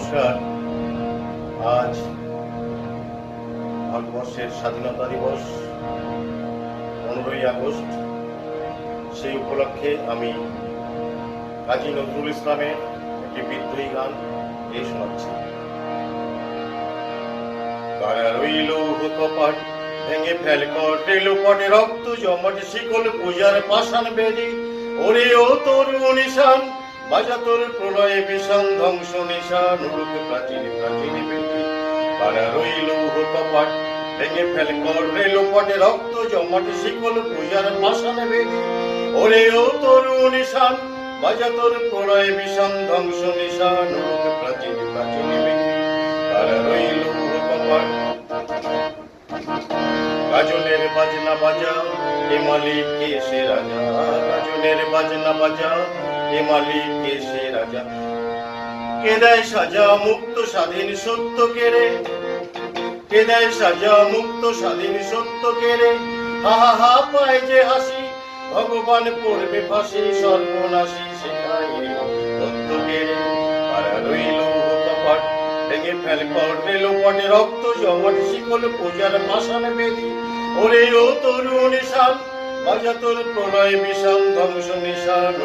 নমস্কার। আজ ভারতবর্ষের স্বাধীনতা দিবস 15ই আগস্ট। সেই উপলক্ষে আমি কাজী নজরুল ইসলামের একটি বিদ্রোহী গান এই শোনাচ্ছি। কারা রইল কপাট ভেঙে ফেল কটে লোপটে রক্ত জমাট শিকল পূজার পাষাণ বেদি ওরে ও তরু নিশান বাজা তোর প্রলয়ে বিষাণ ধ্বংস নিশান উড়ুক প্রাচীন প্রাচীন বেদি। কারা রইল কপাট ভেঙে ফেল কটে লোপটে রক্ত জমাট শিকল পূজার পাষাণ বেদি ওরে ও তরু নিশান বাজা তোর প্রলয়ে বিষাণ ধ্বংস নিশান উড়ুক প্রাচীন প্রাচীন বেদি। কারা রইল কপাট গাজনের বাজনা বাজা এ মালিক কে সে রাজা, গাজনের বাজনা বাজা এ মালিক কে সে রাজা। কে দেয় সাজা মুক্ত স্বাধীন সত্য কেড়ে, কে দেয় সাজা মুক্ত স্বাধীন সত্য কেড়ে। হা হা হা পায় যে হাসি ভগবান পড়বে ফাঁসি সর্বনাশী শেখায় সত্য কেড়ে। কারা রইল কপাট ভেঙে ফেল করবে লোপটে রক্ত জমাট শিকল পূজার পাষাণ বেদি ওরে ও তরু নিশান বাজা তোর প্রলয় বিষাণ ধ্বংস নিশান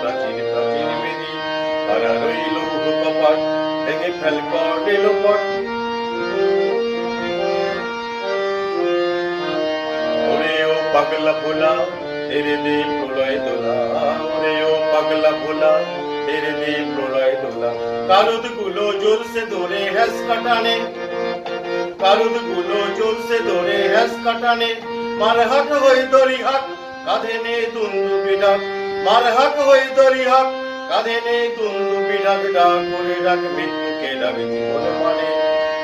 প্রাচীন প্রাচীন বেদি। কারা রইল কপাট ভেঙে ফেল করবে লোপট ওরে ও পাগলা ভোলা তেরে দে প্রলয় দোলা, ওরে ও পাগলা ভোলা তেরে দে প্রলয় দোলা। কারুদ গুলো জোর সে ধরে হ্যাস কাটানে, কারুদ গুলো জোর সে ধরে হ্যাস কাটানে। মারহাট হই দড়ি হাট কাঁধে নে দুন্দু বিডাক, মারহাট হই দড়ি হাট কাঁধে নে দুন্দু বিডাক। ডাক করে ডাক মৃত্যুকে ডাক জীবন মানে।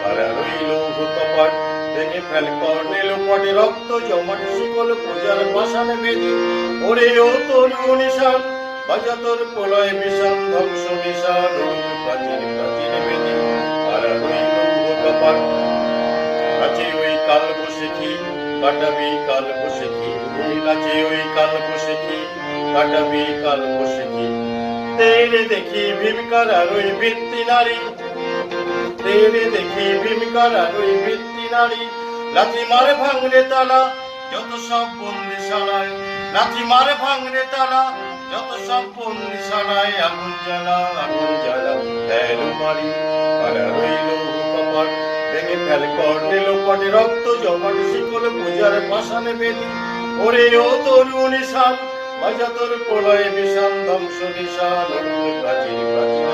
কারা রইল কপাট ভেঙে ফেল করলে লোপটে রক্ত জমাট শিকল পূজার পাষাণ বেদি ওরে ও তরু নিশান বাজা তোর প্রলয় বিষাণ ধ্বংস নিশান প্রাচীন প্রাচীন বেদি। কারা রইল কপাট আছে ওই কাল বসেছি কাটাবি কাল বসেছি, আছে ওই কাল বসেছি কাটাবি কাল বসেছি। তেরে দেখি ভীমকার আর ওই বৃত্তি নারী, তেরে দেখি ভীমকার আর ওই বৃত্তি নারী। লাথি মারে ভাঙরে তালা যত সব বন্দিশালায়, লাথি মারে ভাঙরে তালা যত সব বন্দিশালায়। আগুন জ্বালা আগুন জ্বালা তেল মারি। কারা রইল কপাট ভেঙে ফেল করলে লোপটে রক্ত জমাট শিকল পূজার পাষাণ বেদি ওরে ও তরু নিশান বাজা তোর প্রলয়ে বিষাণ ধ্বংস নিশান প্রাচীন প্রাচীন